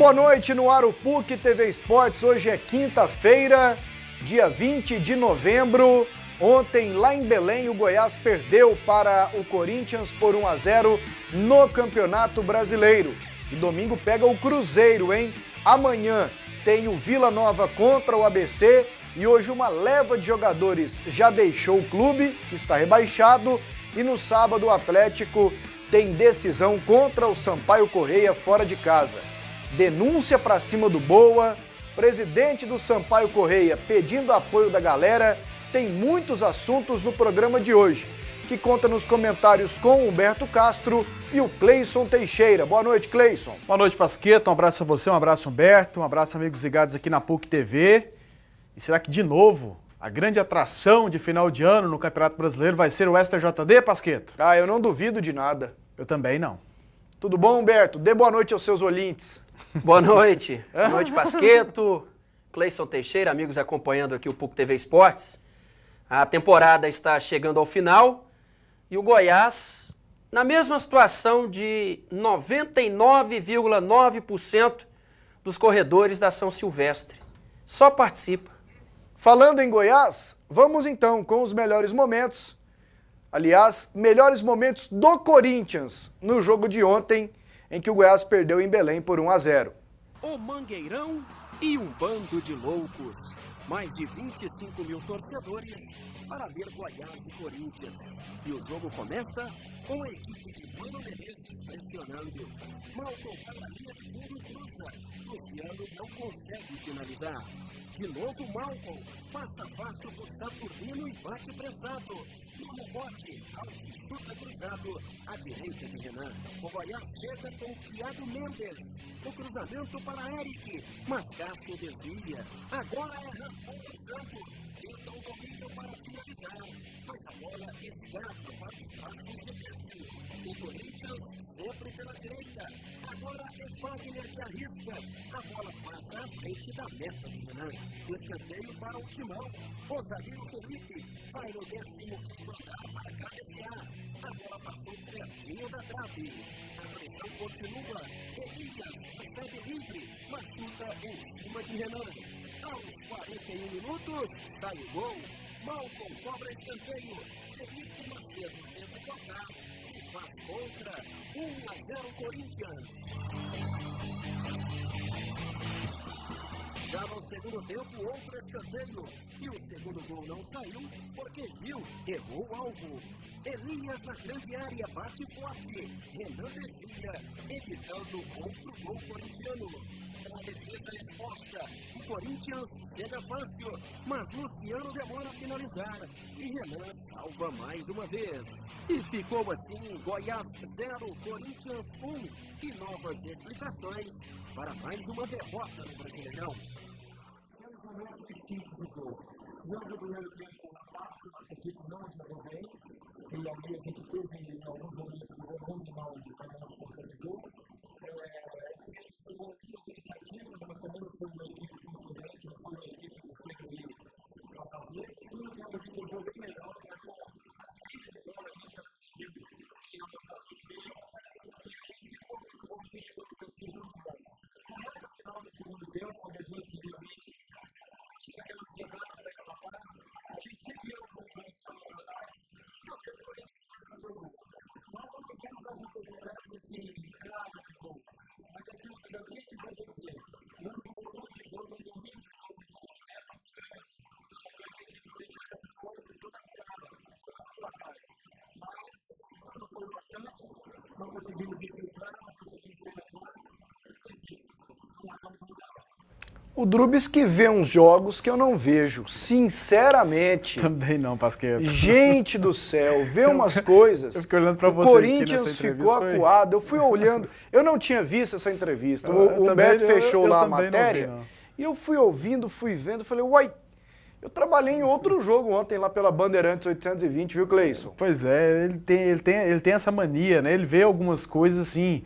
Boa noite no ar o PUC TV Esportes. Hoje é quinta-feira, dia 20 de novembro. Ontem, lá em Belém, o Goiás perdeu para o Corinthians por 1-0 no Campeonato Brasileiro. E domingo pega o Cruzeiro, hein? Amanhã tem o Vila Nova contra o ABC e hoje uma leva de jogadores já deixou o clube, que está rebaixado, e no sábado o Atlético tem decisão contra o Sampaio Corrêa fora de casa. Denúncia para cima do Boa, presidente do Sampaio Corrêa pedindo apoio da galera. Tem muitos assuntos no programa de hoje, que conta nos comentários com o Humberto Castro e o Cleison Teixeira. Boa noite, Cleison. Boa noite, Pasquetto. Um abraço a você, um abraço, Humberto, um abraço, amigos ligados aqui na PUC TV. E será que, de novo, a grande atração de final de ano no Campeonato Brasileiro vai ser o STJD, Pasquetto? Ah, eu não duvido de nada. Eu também não. Tudo bom, Humberto? Dê boa noite aos seus ouvintes. Boa noite. Boa noite, Pasquetto, Cleison Teixeira, amigos acompanhando aqui o PUC TV Esportes. A temporada está chegando ao final e o Goiás, na mesma situação de 99,9% dos corredores da São Silvestre. Só participa. Falando em Goiás, vamos então com os melhores momentos. Aliás, melhores momentos do Corinthians no jogo de ontem, em que o Goiás perdeu em Belém por 1-0. O Mangueirão e um bando de loucos. Mais de 25 mil torcedores para ver Goiás e Corinthians. E o jogo começa com a equipe de Mano Menezes pressionando. Malcom para a linha de fundo e cruza. Luciano não consegue finalizar. De novo Malcom, passa fácil do Saturnino e bate pressado. No rebote, Alves chuta cruzado, à direita de Renan. O Goiás chega com Thiago Mendes. O cruzamento para Eric, mas Cássio desvia. Agora é Rafael Santos. Tenta o domínio para finalizar, mas a bola escapa para os braços de Messi. O Corinthians sempre pela direita. Agora é Wagner que arrisca. A bola passa à frente da meta de Renan. Escanteio para o Timão. O zagueiro Felipe vai no 15º andar para cabecear. A bola passou pertinho da trave. A pressão continua. Elias recebe livre, mas chuta em cima de Renan. Aos 41 minutos, sai o gol. Malcom cobra escanteio. Felipe Macedo tenta tocar e faz contra. 1-0 Corinthians. Já no segundo tempo, outro escanteio. E o segundo gol não saiu porque Gil errou o alvo. Elias na grande área bate forte. Renan desvia, evitando outro gol corintiano. A defesa exposta. O Corinthians chega fácil, mas Luciano demora a finalizar. E Renan salva mais uma vez. E ficou assim, Goiás 0, Corinthians 1. E novas explicações para mais uma derrota no Brasileirão. Logo no primeiro tempo, na parte da nossa equipe não jogou bem, e ali a gente teve alguns momentos que jogou muito mal de cada nosso torcedor. A gente tomou muitas iniciativas, mas também não foi uma equipe contundente, não foi uma equipe que esteve para fazer. E no jogo a gente jogou bem melhor, já com a saída de bola, a gente já conseguiu que a nossa equipe melhor, e a gente começou a ter jogo ofensivo muito bom. Na reta final do segundo tempo, onde a gente realmente aquela ansiedade daquela parte, a gente seguiu com o Wilson na verdade, e o que a gente faz no jogo. Nós não tivemos as oportunidades assim, claras de gol, mas aquilo que eu já disse vai dizer, não foi um volume de jogo, um domínio de jogo, de jogo é muito grande, então foi a equipe que deixou essa bola de toda a cara, toda a parte. Mas não foi bastante, não conseguimos infiltrar, não conseguimos penetrar, enfim, não acabamos mudando. O Drubis que vê uns jogos que eu não vejo, sinceramente. Também não, Pasquetto. Gente do céu, vê umas coisas. Eu fiquei olhando para você. O Corinthians ficou acuado, eu fui olhando, eu não tinha visto essa entrevista. O Humberto fechou lá a matéria e eu fui ouvindo, fui vendo, falei, uai, eu trabalhei em outro jogo ontem lá pela Bandeirantes 820, viu, Cleison? Pois é, ele tem essa mania, né? Ele vê algumas coisas assim.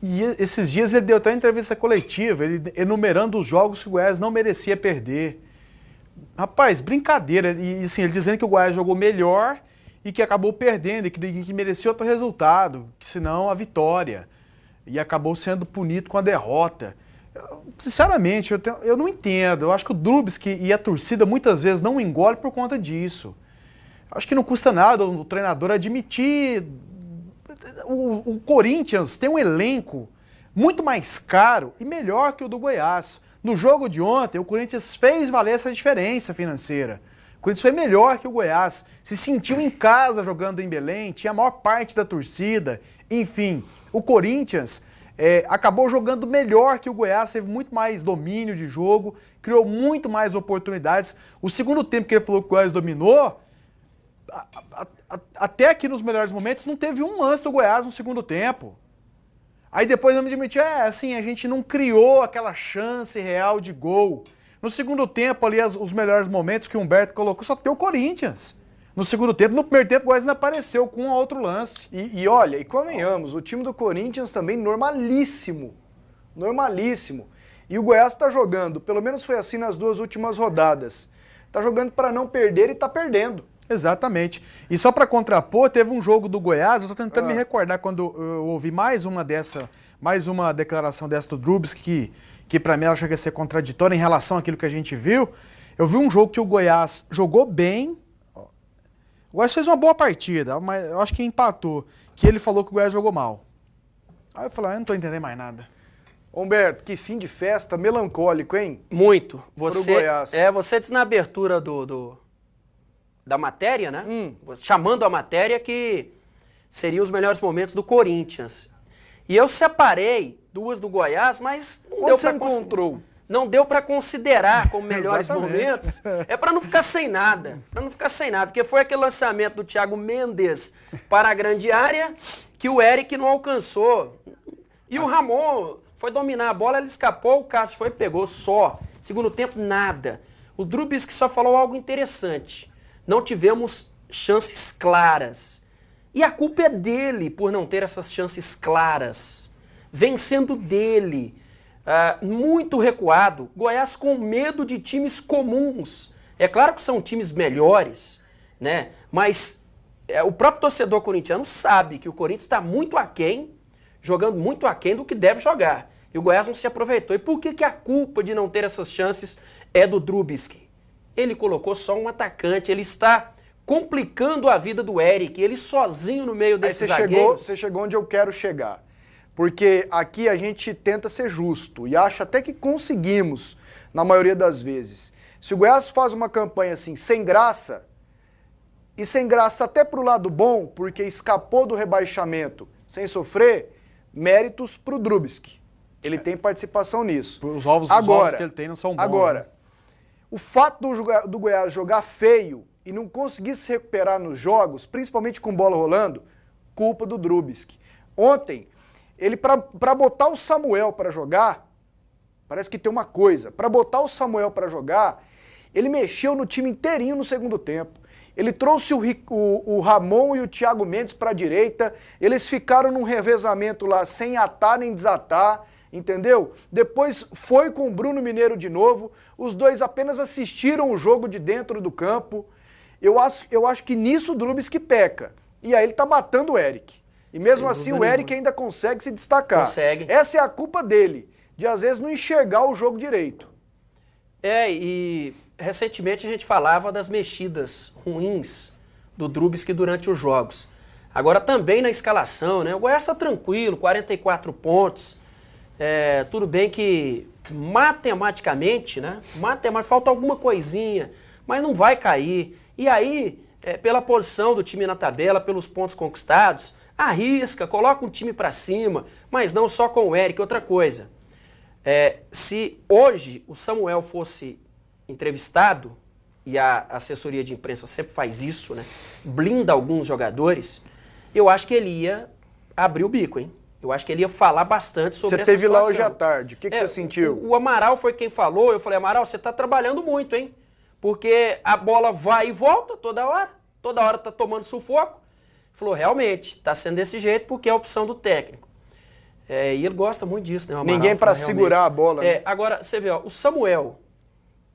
E esses dias ele deu até uma entrevista coletiva, ele enumerando os jogos que o Goiás não merecia perder. Rapaz, brincadeira. E assim, ele dizendo que o Goiás jogou melhor e que acabou perdendo, e que merecia outro resultado, que senão a vitória. e acabou sendo punido com a derrota. Sinceramente, eu não entendo. Eu acho que o Drubsky e a torcida muitas vezes não engole por conta disso. Acho que não custa nada o treinador admitir. O Corinthians tem um elenco muito mais caro e melhor que o do Goiás. No jogo de ontem, o Corinthians fez valer essa diferença financeira. O Corinthians foi melhor que o Goiás, se sentiu em casa jogando em Belém, tinha a maior parte da torcida. Enfim, o Corinthians acabou jogando melhor que o Goiás, teve muito mais domínio de jogo, criou muito mais oportunidades. O segundo tempo que ele falou que o Goiás dominou, até aqui nos melhores momentos, não teve um lance do Goiás no segundo tempo. Aí depois eu me admiti, assim, a gente não criou aquela chance real de gol. No segundo tempo, ali, os melhores momentos que o Humberto colocou, só tem o Corinthians. No segundo tempo, no primeiro tempo, o Goiás ainda apareceu com um outro lance. E olha, e convenhamos, o time do Corinthians também normalíssimo. Normalíssimo. E o Goiás está jogando, pelo menos foi assim nas 2 últimas rodadas. Está jogando para não perder e está perdendo. Exatamente. E só para contrapor, teve um jogo do Goiás, eu tô tentando me recordar quando eu ouvi mais uma declaração dessa do Drubsky, que para mim ela chega a ser contraditória em relação àquilo que a gente viu. Eu vi um jogo que o Goiás jogou bem, o Goiás fez uma boa partida, mas eu acho que empatou, que ele falou que o Goiás jogou mal. Aí eu falei, eu não tô entendendo mais nada. Humberto, que fim de festa melancólico, hein? Muito. Pro Goiás. Você disse na abertura da matéria, né? Chamando a matéria que seriam os melhores momentos do Corinthians. E eu separei 2 do Goiás, mas não deu para considerar como melhores momentos. É para não ficar sem nada. Porque foi aquele lançamento do Thiago Mendes para a grande área que o Eric não alcançou. E o Ramon foi dominar a bola, ele escapou, o Cássio foi e pegou só. Segundo tempo, nada. O Drubsky só falou algo interessante. Não tivemos chances claras. E a culpa é dele por não ter essas chances claras. Vem sendo dele. Muito recuado. Goiás com medo de times comuns. É claro que são times melhores, né? Mas o próprio torcedor corintiano sabe que o Corinthians está muito aquém, jogando muito aquém do que deve jogar. E o Goiás não se aproveitou. E por que a culpa de não ter essas chances é do Drubsky? Ele colocou só um atacante, ele está complicando a vida do Eric, ele sozinho no meio desses zagueiros. Você chegou onde eu quero chegar. Porque aqui a gente tenta ser justo e acha até que conseguimos, na maioria das vezes. Se o Goiás faz uma campanha assim, sem graça, e sem graça até pro lado bom, porque escapou do rebaixamento sem sofrer, méritos pro Drubsky. Ele tem participação nisso. Os ovos que ele tem não são bons. Agora, né? O fato do Goiás jogar feio e não conseguir se recuperar nos jogos, principalmente com bola rolando, culpa do Drubsky. Ontem, ele para botar o Samuel para jogar, parece que tem uma coisa, para botar o Samuel para jogar, ele mexeu no time inteirinho no segundo tempo. Ele trouxe o Ramon e o Thiago Mendes para a direita, eles ficaram num revezamento lá sem atar nem desatar, entendeu? Depois foi com o Bruno Mineiro de novo, os dois apenas assistiram o jogo de dentro do campo. Eu acho que nisso o Drubsky peca. E aí ele tá matando o Eric. E mesmo assim o Eric ainda consegue se destacar. Consegue. Essa é a culpa dele, de às vezes não enxergar o jogo direito. E recentemente a gente falava das mexidas ruins do Drubsky durante os jogos. Agora também na escalação, né? O Goiás está tranquilo, 44 pontos. Tudo bem que matematicamente, né? Falta alguma coisinha, mas não vai cair. E aí, pela posição do time na tabela, pelos pontos conquistados, arrisca, coloca um time para cima, mas não só com o Eric. Outra coisa, se hoje o Samuel fosse entrevistado, e a assessoria de imprensa sempre faz isso, né? Blinda alguns jogadores, eu acho que ele ia abrir o bico, hein? Eu acho que ele ia falar bastante sobre essa situação. Você esteve lá hoje à tarde, o que você sentiu? O Amaral foi quem falou, eu falei, Amaral, você está trabalhando muito, hein? Porque a bola vai e volta toda hora tá tomando sufoco. Ele falou, realmente, está sendo desse jeito porque é a opção do técnico. E ele gosta muito disso, né, o Amaral? Ninguém para segurar a bola. Né? Agora, você vê, o Samuel,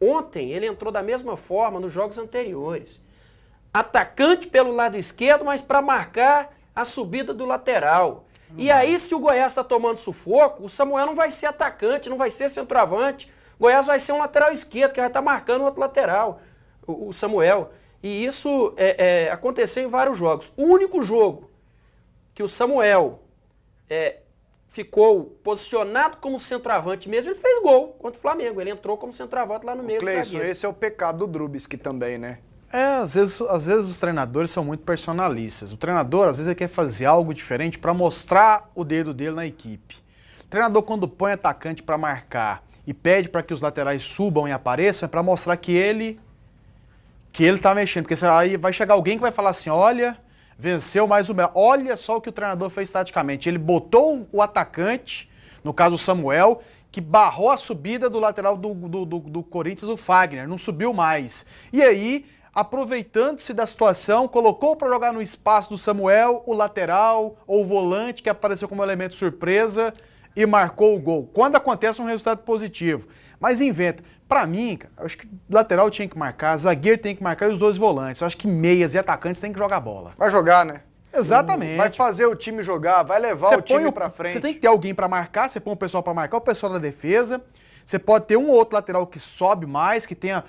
ontem ele entrou da mesma forma nos jogos anteriores. Atacante pelo lado esquerdo, mas para marcar a subida do lateral. E aí, se o Goiás está tomando sufoco, o Samuel não vai ser atacante, não vai ser centroavante. O Goiás vai ser um lateral esquerdo, que vai estar marcando o outro lateral, o Samuel. E isso aconteceu em vários jogos. O único jogo que o Samuel ficou posicionado como centroavante mesmo, ele fez gol contra o Flamengo. Ele entrou como centroavante lá no meio do zagueiro. Esse é o pecado do Drubsky também, né? Às vezes os treinadores são muito personalistas. O treinador, às vezes, ele quer fazer algo diferente para mostrar o dedo dele na equipe. O treinador, quando põe atacante para marcar e pede para que os laterais subam e apareçam, é para mostrar que ele tá mexendo. Porque aí vai chegar alguém que vai falar assim, olha, venceu mais o Mel. Olha só o que o treinador fez taticamente. Ele botou o atacante, no caso o Samuel, que barrou a subida do lateral do Corinthians, o Fagner, não subiu mais. E aí, aproveitando-se da situação, colocou para jogar no espaço do Samuel o lateral ou o volante que apareceu como elemento surpresa e marcou o gol. Quando acontece um resultado positivo. Mas inventa. Para mim, cara, eu acho que lateral tinha que marcar, zagueiro tem que marcar e os dois volantes. Eu acho que meias e atacantes têm que jogar bola. Vai jogar, né? Exatamente. Vai fazer o time jogar, vai levar o time pra frente. Você tem que ter alguém pra marcar, você põe o pessoal pra marcar, o pessoal da defesa. Você pode ter um ou outro lateral que sobe mais, que tenha...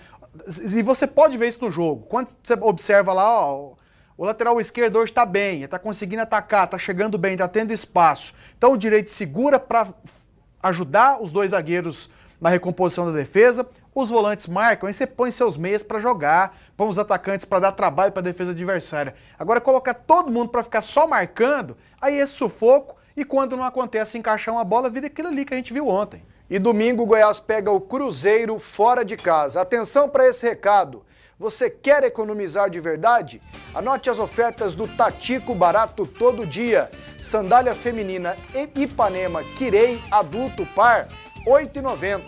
E você pode ver isso no jogo. Quando você observa lá, ó, o lateral esquerdo hoje tá bem, tá conseguindo atacar, tá chegando bem, tá tendo espaço. Então o direito segura pra ajudar os dois zagueiros na recomposição da defesa. Os volantes marcam, aí você põe seus meias para jogar, põe os atacantes para dar trabalho para a defesa adversária. Agora colocar todo mundo para ficar só marcando, aí esse sufoco, e quando não acontece encaixar uma bola, vira aquilo ali que a gente viu ontem. E domingo o Goiás pega o Cruzeiro fora de casa. Atenção para esse recado. Você quer economizar de verdade? Anote as ofertas do Tatico Barato Todo Dia. Sandália feminina Ipanema Kirei adulto par, R$ 8,90.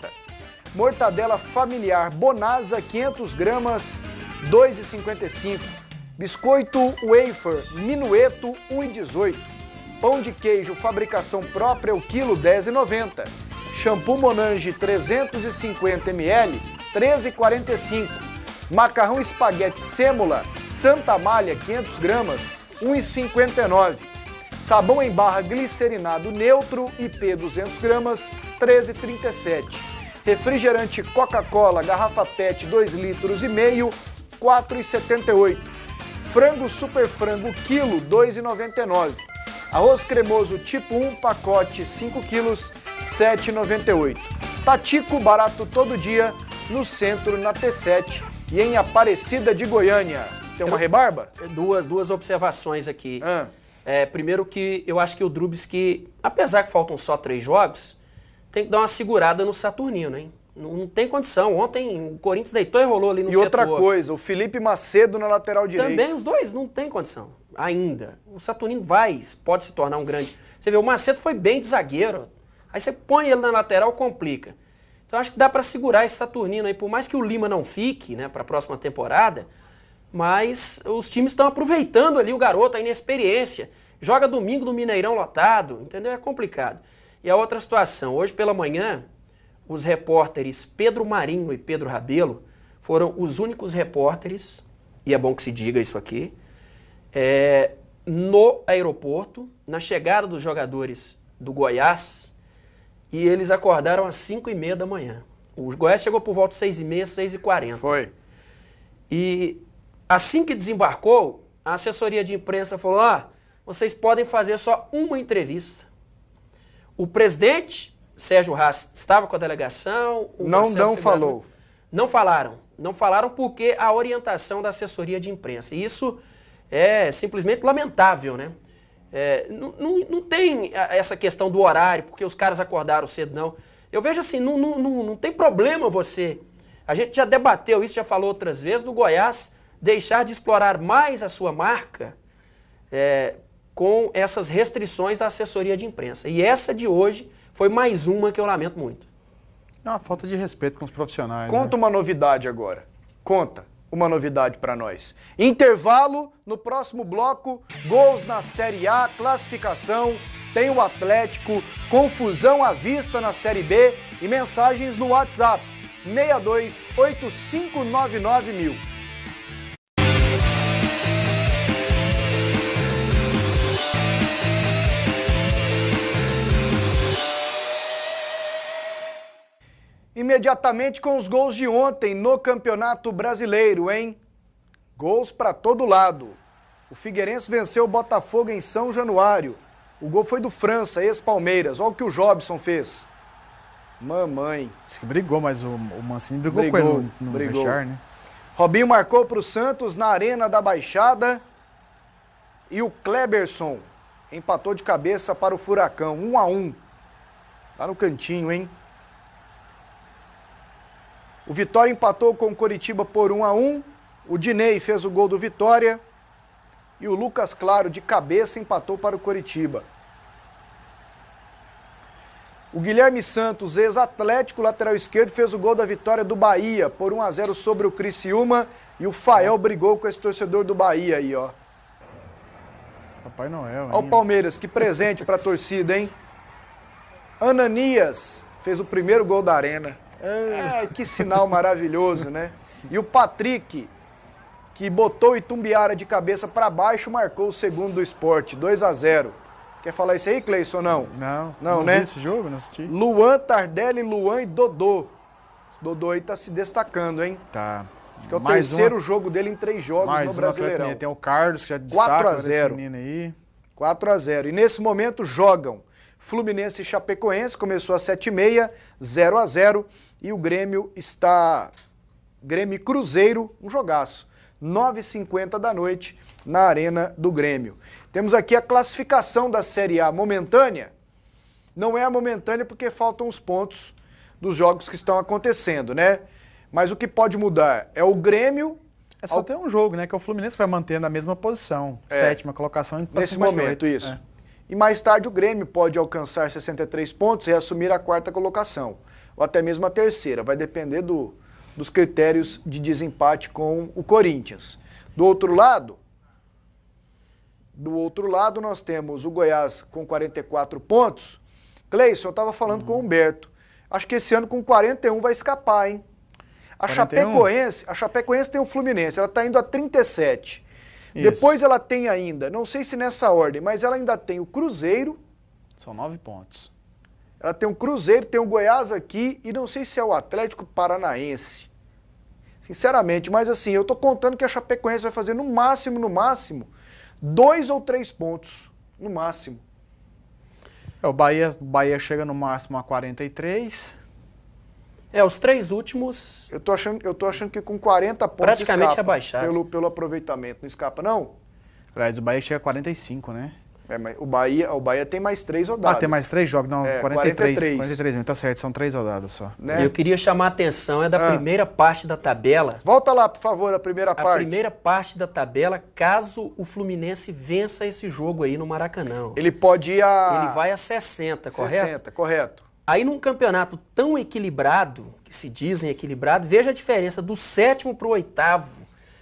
Mortadela familiar Bonasa 500 gramas, R$ 2,55. Biscoito wafer Minueto 1,18. Pão de queijo fabricação própria o quilo R$ 10,90. Shampoo Monange 350 ml, R$ 13,45. Macarrão espaguete sêmola Santa Malha 500 gramas, R$ 1,59. Sabão em barra glicerinado neutro IP 200 gramas, R$ 13,37. Refrigerante Coca-Cola, garrafa PET 2,5 litros, R$ 4,78. Frango Super Frango quilo, R$ 2,99. Arroz cremoso tipo 1, pacote 5 quilos, R$ 7,98. Tatico Barato Todo Dia, no centro, na T7 e em Aparecida de Goiânia. Tem uma rebarba? Duas observações aqui. Primeiro que eu acho que o Drubsky, apesar que faltam só 3 jogos, tem que dar uma segurada no Saturnino, hein? Não tem condição. Ontem o Corinthians deitou e rolou ali no setor. E outra coisa, o Felipe Macedo na lateral direita. Também os dois não tem condição, ainda. O Saturnino pode se tornar um grande... Você vê, o Macedo foi bem de zagueiro. Aí você põe ele na lateral, complica. Então acho que dá para segurar esse Saturnino aí, por mais que o Lima não fique, né, para a próxima temporada, mas os times estão aproveitando ali o garoto, a inexperiência. Joga domingo no Mineirão lotado, entendeu? É complicado. E a outra situação, hoje pela manhã, os repórteres Pedro Marinho e Pedro Rabelo foram os únicos repórteres, e é bom que se diga isso aqui, no aeroporto, na chegada dos jogadores do Goiás, e eles acordaram às 5h30 da manhã. O Goiás chegou por volta de 6h30, 6h40. Foi. E assim que desembarcou, a assessoria de imprensa falou, vocês podem fazer só uma entrevista. O presidente, Sérgio Haas, estava com a delegação. Não falou. Não falaram. Não falaram porque a orientação da assessoria de imprensa. E isso é simplesmente lamentável, né? Não tem essa questão do horário, porque os caras acordaram cedo, não. Eu vejo assim, não tem problema você... A gente já debateu isso, já falou outras vezes, do Goiás deixar de explorar mais a sua marca com essas restrições da assessoria de imprensa. E essa de hoje foi mais uma que eu lamento muito. É uma falta de respeito com os profissionais. Conta uma novidade agora. Conta uma novidade para nós. Intervalo, no próximo bloco, gols na Série A, classificação, tem o Atlético, confusão à vista na Série B e mensagens no WhatsApp 628599.000. Imediatamente com os gols de ontem no Campeonato Brasileiro, hein? Gols para todo lado. O Figueirense venceu o Botafogo em São Januário. O gol foi do França, ex-Palmeiras. Olha o que o Jobson fez. Mamãe. Disse que brigou, mas o Mancini brigou com ele no vestiário, né? Robinho marcou para o Santos na Arena da Baixada. E o Kleberson empatou de cabeça para o Furacão. 1-1. Lá no cantinho, hein? O Vitória empatou com o Coritiba por 1-1. O Dinei fez o gol do Vitória. E o Lucas Claro, de cabeça, empatou para o Coritiba. O Guilherme Santos, ex-Atlético, lateral esquerdo, fez o gol da vitória do Bahia por 1-0 sobre o Criciúma. E o Fael brigou com esse torcedor do Bahia aí, ó. Papai Noel, hein? Olha o Palmeiras, que presente para a torcida, hein? Ananias fez o primeiro gol da Arena. Que sinal maravilhoso, né? E o Patrick, que botou o Itumbiara de cabeça para baixo, marcou o segundo do Sport, 2-0. Quer falar isso aí, Cleison, ou não? Não, né? Vi esse jogo, não assisti. Luan, Tardelli, Luan e Dodô. Esse Dodô aí tá se destacando, hein? Tá. Acho que é o terceiro jogo dele em 3 jogos no Brasileirão. Tem o Carlos, que já destaca 4-0. menino aí. 4-0. E nesse momento jogam Fluminense e Chapecoense, começou às 7h30, 0-0. E o Grêmio está... Grêmio e Cruzeiro, um jogaço. 9h50 da noite na Arena do Grêmio. Temos aqui a classificação da Série A momentânea. Não é a momentânea porque faltam os pontos dos jogos que estão acontecendo, né? Mas o que pode mudar é o Grêmio... É só ter um jogo, né? Que o Fluminense vai mantendo a mesma posição. 7ª colocação em nesse momento, isso. É. E mais tarde o Grêmio pode alcançar 63 pontos e assumir a 4ª colocação. Ou até mesmo a 3ª. Vai depender dos critérios de desempate com o Corinthians. Do outro lado nós temos o Goiás com 44 pontos. Cleison, eu estava falando com o Humberto. Acho que esse ano com 41 vai escapar, hein? A Chapecoense tem o Fluminense, ela está indo a 37. Isso. Depois ela tem ainda, não sei se nessa ordem, mas ela ainda tem o Cruzeiro. São 9 pontos. Ela tem o Cruzeiro, tem o Goiás aqui e não sei se é o Atlético Paranaense. Sinceramente, mas assim, eu tô contando que a Chapecoense vai fazer no máximo, 2 ou 3 pontos, no máximo. O Bahia chega no máximo a 43. Os 3 últimos... Eu tô achando que com 40 pontos praticamente escapa, rebaixados. Pelo aproveitamento, não escapa não? Aliás, o Bahia chega a 45, né? Mas o Bahia tem mais 3 rodadas. Tem mais 3 jogos, não, 43. 43, tá certo, são 3 rodadas só. Né? Eu queria chamar a atenção, da primeira parte da tabela. Volta lá, por favor, a primeira parte. A primeira parte da tabela, caso o Fluminense vença esse jogo aí no Maracanã. Ele pode ir Ele vai a 60, correto? 60, correto. Aí num campeonato tão equilibrado, que se dizem equilibrado, veja a diferença do 7º para o 8º.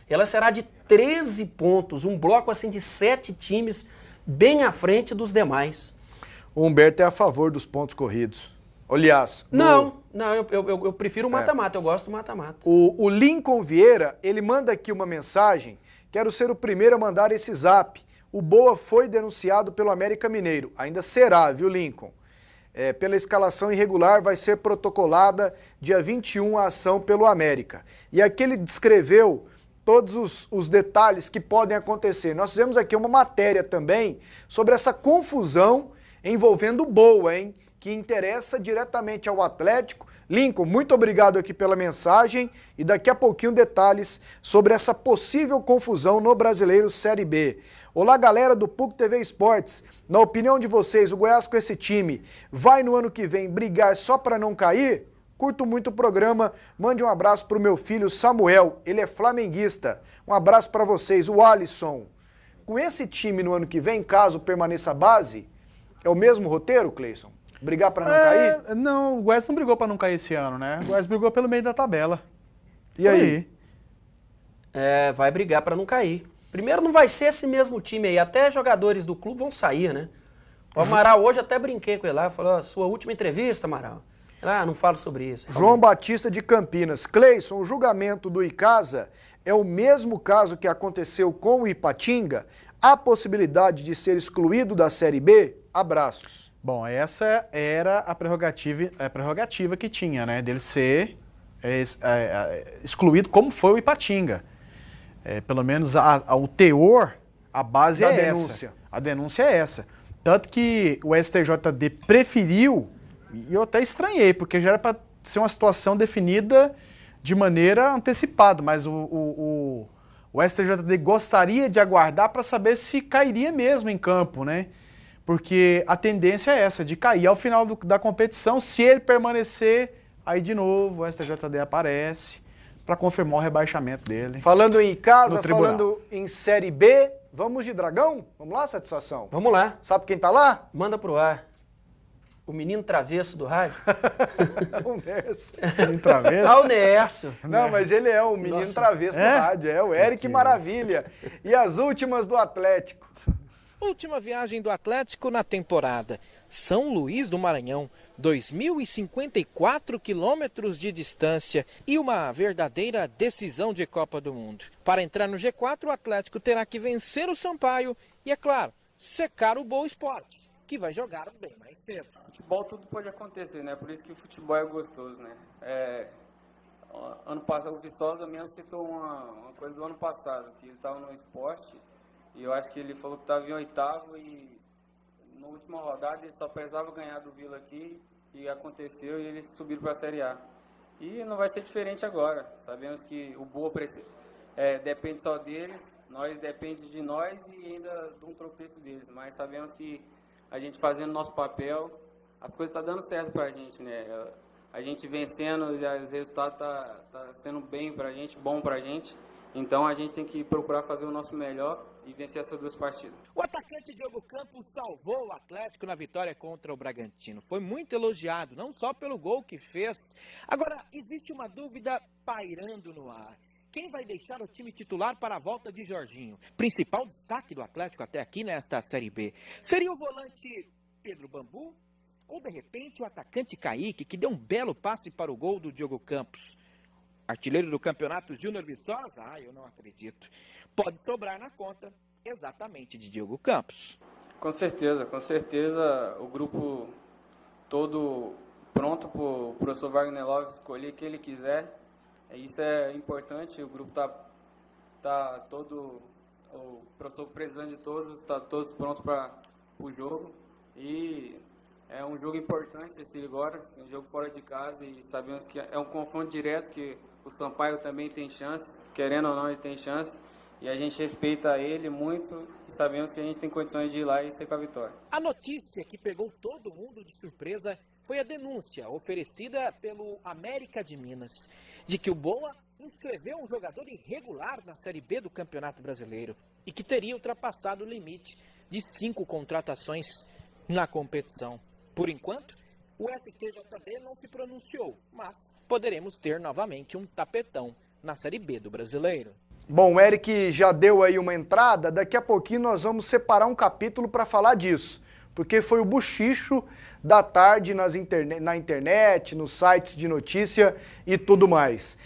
Ela será de 13 pontos, um bloco assim de 7 times bem à frente dos demais. O Humberto é a favor dos pontos corridos. Aliás... Eu prefiro o mata-mata, eu gosto do mata-mata. O Lincoln Vieira, ele manda aqui uma mensagem, quero ser o primeiro a mandar esse zap. O Boa foi denunciado pelo América Mineiro. Ainda será, viu, Lincoln? Pela escalação irregular, vai ser protocolada dia 21 a ação pelo América. E aqui ele descreveu todos os detalhes que podem acontecer. Nós fizemos aqui uma matéria também sobre essa confusão envolvendo o Boa, hein? Que interessa diretamente ao Atlético. Lincoln, muito obrigado aqui pela mensagem e daqui a pouquinho detalhes sobre essa possível confusão no Brasileiro Série B. Olá, galera do PUC TV Esportes. Na opinião de vocês, o Goiás com esse time vai no ano que vem brigar só para não cair? Curto muito o programa. Mande um abraço para o meu filho Samuel, ele é flamenguista. Um abraço para vocês. O Alisson. Com esse time no ano que vem, caso permaneça a base, é o mesmo roteiro, Cleison? Brigar para não cair? Não, o Goiás não brigou para não cair esse ano, né? O Goiás brigou pelo meio da tabela. E aí? Vai brigar para não cair. Primeiro, não vai ser esse mesmo time aí. Até jogadores do clube vão sair, né? O Amaral, hoje até brinquei com ele lá. Falou, sua última entrevista, Amaral. Não falo sobre isso. João Batista de Campinas. Cleison, o julgamento do Icasa é o mesmo caso que aconteceu com o Ipatinga? Há possibilidade de ser excluído da Série B? Abraços. Bom, essa era a prerrogativa que tinha, né? Dele ser excluído, como foi o Ipatinga. Pelo menos o teor, a base é essa. A denúncia é essa. Tanto que o STJD preferiu, e eu até estranhei, porque já era para ser uma situação definida de maneira antecipada, mas o STJD gostaria de aguardar para saber se cairia mesmo em campo, né? Porque a tendência é essa, de cair ao final da competição. Se ele permanecer, aí de novo o STJD aparece para confirmar o rebaixamento dele. Falando em casa, falando em Série B, vamos de Dragão? Vamos lá, Satisfação? Vamos lá. Sabe quem tá lá? Manda pro ar. O menino travesso do rádio. O Nerso. Travesso? Ah, o Nerso. Não, mas ele é o menino travesso do rádio, é o Eric Maravilha. E as últimas do Atlético. Última viagem do Atlético na temporada. São Luís do Maranhão, 2.054 quilômetros de distância e uma verdadeira decisão de Copa do Mundo. Para entrar no G4, o Atlético terá que vencer o Sampaio e, é claro, secar o Boa Esporte, que vai jogar bem mais cedo. Futebol tudo pode acontecer, né? Por isso que o futebol é gostoso, né? Ano passado, o Viçosa mesmo citou uma coisa do ano passado, que ele estava no esporte, e eu acho que ele falou que estava em 8º e na última rodada ele só precisava ganhar do Vila aqui, e aconteceu, e eles subiram para a Série A. E não vai ser diferente agora. Sabemos que o Boa depende só deles, nós depende de nós e ainda de um tropeço deles, mas sabemos que a gente fazendo o nosso papel, as coisas estão dando certo para a gente, né? A gente vencendo, e os resultados tá sendo bem para a gente, bom para a gente. Então a gente tem que procurar fazer o nosso melhor e vencer essas 2 partidas. O atacante Diogo Campos salvou o Atlético na vitória contra o Bragantino. Foi muito elogiado, não só pelo gol que fez. Agora, existe uma dúvida pairando no ar. Quem vai deixar o time titular para a volta de Jorginho? Principal destaque do Atlético até aqui nesta Série B. Seria o volante Pedro Bambu? Ou, de repente, o atacante Kaique, que deu um belo passe para o gol do Diogo Campos? Artilheiro do campeonato Júnior Viçosa? Eu não acredito. Pode sobrar na conta exatamente de Diogo Campos. Com certeza. O grupo todo pronto para o professor Wagner Love escolher quem ele quiser. Isso é importante, o grupo tá todo, o professor precisando de todos, está todos prontos para o jogo. E é um jogo importante esse agora, um jogo fora de casa, e sabemos que é um confronto direto, que o Sampaio também tem chance, querendo ou não ele tem chance, e a gente respeita ele muito e sabemos que a gente tem condições de ir lá e ser com a vitória. A notícia que pegou todo mundo de surpresa foi a denúncia oferecida pelo América de Minas, de que o Boa inscreveu um jogador irregular na Série B do Campeonato Brasileiro e que teria ultrapassado o limite de 5 contratações na competição. Por enquanto, o STJD não se pronunciou, mas poderemos ter novamente um tapetão na Série B do Brasileiro. Bom, o Eric já deu aí uma entrada, daqui a pouquinho nós vamos separar um capítulo para falar disso, porque foi o buchicho da tarde na internet, nos sites de notícia e tudo mais.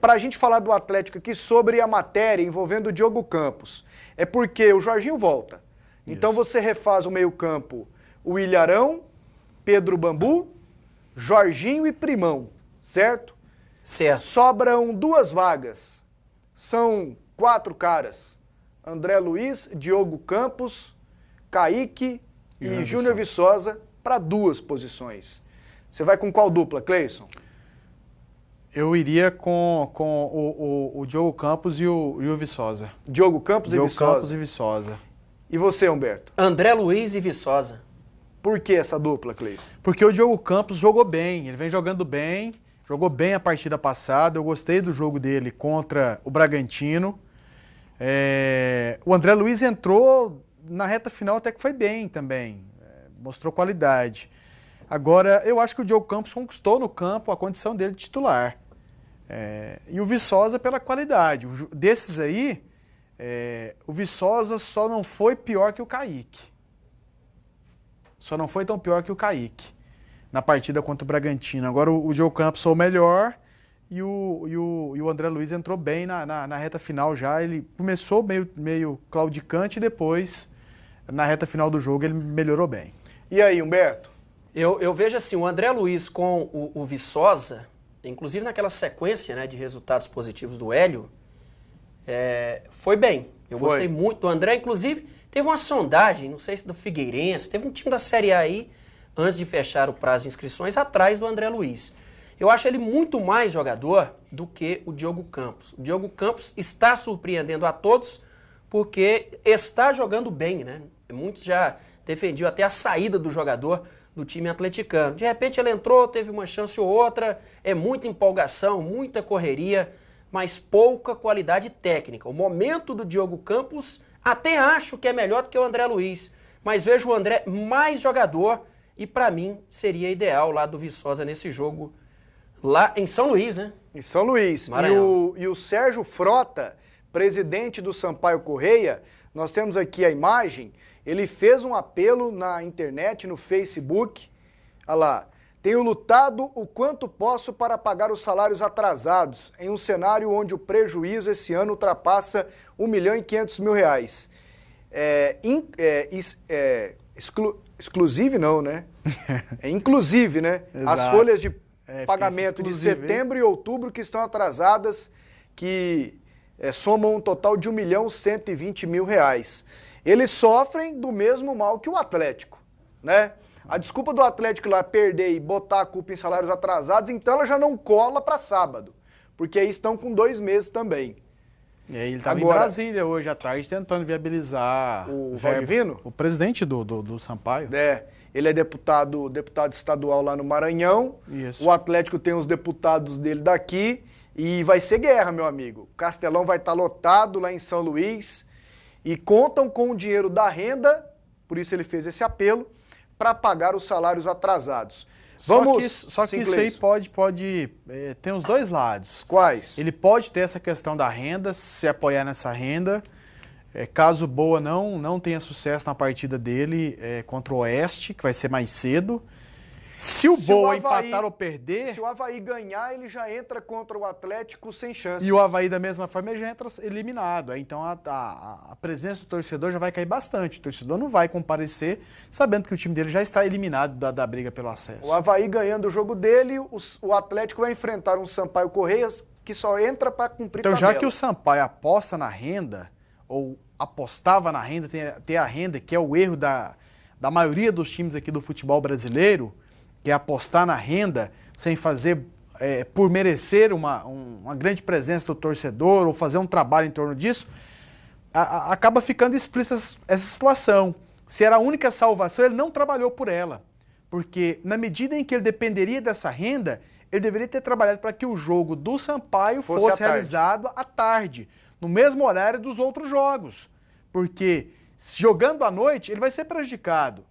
Para a gente falar do Atlético aqui sobre a matéria envolvendo o Diogo Campos, é porque o Jorginho volta. Então você refaz o meio-campo, o Ilharão, Pedro Bambu, Jorginho e Primão, certo? Certo. Sobram 2 vagas. São 4 caras. André Luiz, Diogo Campos, Kaique e Júnior Viçosa para 2 posições. Você vai com qual dupla, Cleison? Eu iria com o Diogo Campos e o Viçosa. Diogo Campos e Viçosa. Diogo Campos e Viçosa. E você, Humberto? André Luiz e Viçosa. Por que essa dupla, Cleison? Porque o Diogo Campos jogou bem, ele vem jogando bem, jogou bem a partida passada, eu gostei do jogo dele contra o Bragantino. O André Luiz entrou na reta final até que foi bem também, mostrou qualidade. Agora, eu acho que o Diogo Campos conquistou no campo a condição dele de titular. E o Viçosa pela qualidade. Desses aí, o Viçosa só não foi pior que o Kaique. Só não foi tão pior que o Kaique na partida contra o Bragantino. Agora o Diogo Campos foi o melhor e o André Luiz entrou bem na reta final já. Ele começou meio claudicante e depois, na reta final do jogo, ele melhorou bem. E aí, Humberto? Eu vejo assim, o André Luiz com o Viçosa, inclusive naquela sequência, né, de resultados positivos do Hélio, foi bem. Eu gostei muito do André, inclusive teve uma sondagem, não sei se do Figueirense, teve um time da Série A aí, antes de fechar o prazo de inscrições, atrás do André Luiz. Eu acho ele muito mais jogador do que o Diogo Campos. O Diogo Campos está surpreendendo a todos porque está jogando bem, né? Muitos já defendiam até a saída do jogador do time atleticano. De repente ele entrou, teve uma chance ou outra, muita empolgação, muita correria, mas pouca qualidade técnica. O momento do Diogo Campos até acho que é melhor do que o André Luiz, mas vejo o André mais jogador e para mim seria ideal lá do Viçosa nesse jogo lá em São Luís, né? Em São Luís. E o Sérgio Frota, presidente do Sampaio Correia, nós temos aqui a imagem, ele fez um apelo na internet, no Facebook, olha lá, tenho lutado o quanto posso para pagar os salários atrasados, em um cenário onde o prejuízo esse ano ultrapassa R$1.500.000. Exclusive não, né? Inclusive, né? As folhas de pagamento de setembro e outubro que estão atrasadas, que somam um total de R$1.120.000. Eles sofrem do mesmo mal que o Atlético, né? A desculpa do Atlético lá perder e botar a culpa em salários atrasados, então ela já não cola para sábado, porque aí estão com 2 meses também. E aí ele estava em Brasília hoje à tarde tentando viabilizar o Valdivino? O presidente do Sampaio. Ele é deputado estadual lá no Maranhão. Isso. O Atlético tem os deputados dele daqui e vai ser guerra, meu amigo. O Castelão vai estar lotado lá em São Luís e contam com o dinheiro da renda, por isso ele fez esse apelo, para pagar os salários atrasados. Só que isso aí pode tem os dois lados. Quais? Ele pode ter essa questão da renda, se apoiar nessa renda. Caso Boa não tenha sucesso na partida dele contra o Oeste, que vai ser mais cedo. Se o Boa empatar ou perder... Se o Avaí ganhar, ele já entra contra o Atlético sem chance. E o Avaí, da mesma forma, ele já entra eliminado. Então a presença do torcedor já vai cair bastante. O torcedor não vai comparecer sabendo que o time dele já está eliminado da briga pelo acesso. O Avaí ganhando o jogo dele, o Atlético vai enfrentar um Sampaio Correia que só entra para cumprir tabela. Então, já que o Sampaio aposta na renda, ou apostava na renda, tem a renda, que é o erro da maioria dos times aqui do futebol brasileiro, que é apostar na renda sem fazer, por merecer uma grande presença do torcedor ou fazer um trabalho em torno disso, acaba ficando explícita essa situação. Se era a única salvação, ele não trabalhou por ela. Porque na medida em que ele dependeria dessa renda, ele deveria ter trabalhado para que o jogo do Sampaio fosse realizado à tarde, no mesmo horário dos outros jogos. Porque jogando à noite, ele vai ser prejudicado.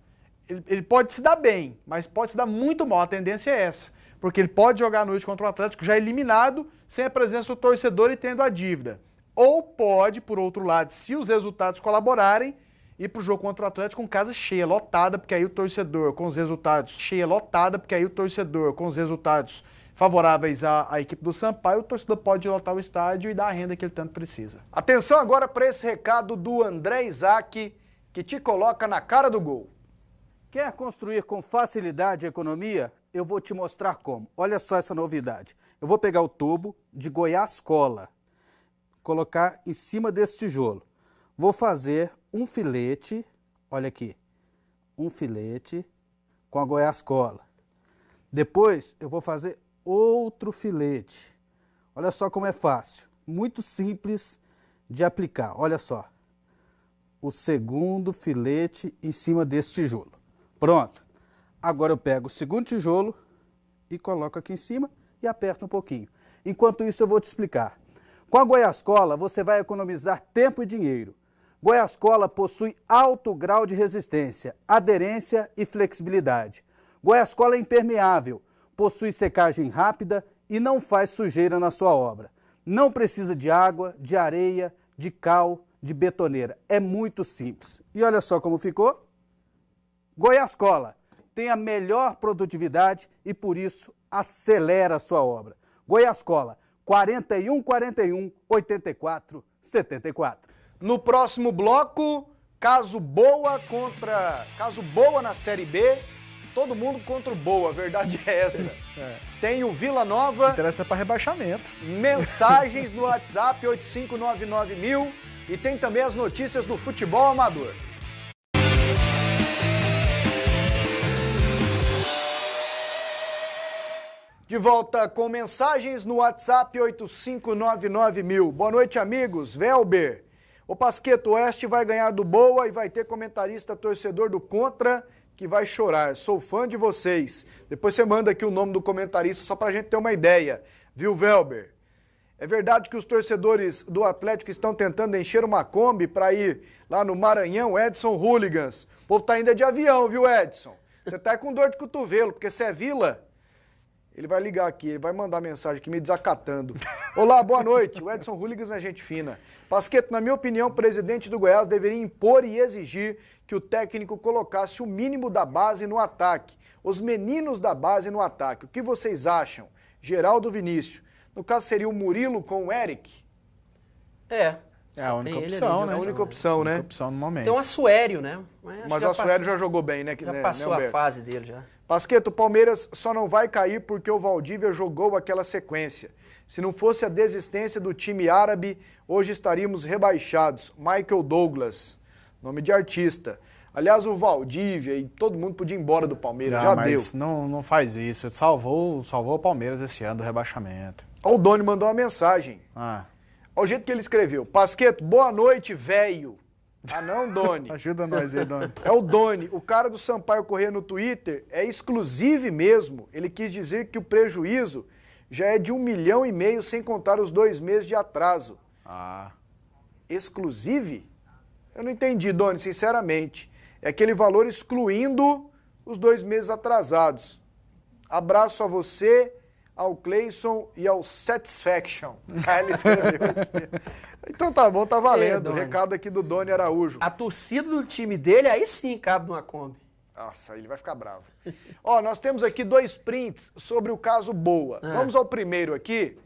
Ele pode se dar bem, mas pode se dar muito mal, a tendência é essa. Porque ele pode jogar à noite contra o Atlético já eliminado, sem a presença do torcedor e tendo a dívida. Ou pode, por outro lado, se os resultados colaborarem, ir para o jogo contra o Atlético com casa cheia, lotada, porque aí o torcedor com os resultados favoráveis à equipe do Sampaio, o torcedor pode lotar o estádio e dar a renda que ele tanto precisa. Atenção agora para esse recado do André Isaac, que te coloca na cara do gol. Quer construir com facilidade a economia? Eu vou te mostrar como. Olha só essa novidade. Eu vou pegar o tubo de Goiás Cola, colocar em cima desse tijolo. Vou fazer um filete, olha aqui, um filete com a Goiás Cola. Depois eu vou fazer outro filete. Olha só como é fácil, muito simples de aplicar. Olha só, o segundo filete em cima desse tijolo. Pronto. Agora eu pego o segundo tijolo e coloco aqui em cima e aperto um pouquinho. Enquanto isso eu vou te explicar. Com a Goiás Cola você vai economizar tempo e dinheiro. Goiás Cola possui alto grau de resistência, aderência e flexibilidade. Goiás Cola é impermeável, possui secagem rápida e não faz sujeira na sua obra. Não precisa de água, de areia, de cal, de betoneira. É muito simples. E olha só como ficou. Goiás Cola tem a melhor produtividade e, por isso, acelera a sua obra. Goiás Cola, 41 41 84 74. No próximo bloco, Caso Boa na Série B, todo mundo contra o Boa, a verdade é essa. Tem o Vila Nova. Interessa para rebaixamento. Mensagens no WhatsApp 8599000 e tem também as notícias do futebol amador. De volta com mensagens no WhatsApp 8599000. Boa noite, amigos. Velber. O Pasqueto, Oeste vai ganhar do Boa e vai ter comentarista torcedor do Contra que vai chorar. Sou fã de vocês. Depois você manda aqui o nome do comentarista só pra gente ter uma ideia. Viu, Velber? É verdade que os torcedores do Atlético estão tentando encher uma Kombi para ir lá no Maranhão, Edson Hooligans. O povo tá ainda de avião, viu, Edson? Você tá com dor de cotovelo, porque você é Vila. Ele vai ligar aqui, ele vai mandar mensagem aqui me desacatando. Olá, boa noite. O Edson Hooligans é gente fina. Pasqueto, na minha opinião, o presidente do Goiás deveria impor e exigir que o técnico colocasse o mínimo da base no ataque. Os meninos da base no ataque. O que vocês acham? Geraldo Vinícius. No caso, seria o Murilo com o Eric? É a única opção, né? É a única opção, né? A única opção no momento. Tem o Assuério, né? Mas o Assuério já jogou bem, né? Já passou a fase dele, já. Pasqueto, o Palmeiras só não vai cair porque o Valdívia jogou aquela sequência. Se não fosse a desistência do time árabe, hoje estaríamos rebaixados. Michael Douglas, nome de artista. Aliás, o Valdívia e todo mundo podia ir embora do Palmeiras, já mas deu. Não faz isso, salvou o Palmeiras esse ano do rebaixamento. O Doni mandou uma mensagem. Olha o jeito que ele escreveu. Pasqueto, boa noite, velho. Ah não, Doni. Ajuda nós aí, Doni. É o Doni. O cara do Sampaio Corrêa no Twitter é exclusivo mesmo. Ele quis dizer que o prejuízo já é de 1,5 milhão sem contar os 2 meses de atraso. Exclusive? Eu não entendi, Doni, sinceramente. É aquele valor excluindo os 2 meses atrasados. Abraço a você, ao Cleison e ao Satisfaction. Ele escreveu aqui. Então tá bom, tá valendo. O recado aqui do Doni Araújo. A torcida do time dele, aí sim cabe numa Kombi. Nossa, ele vai ficar bravo. Nós temos aqui 2 prints sobre o caso Boa. Vamos ao primeiro aqui,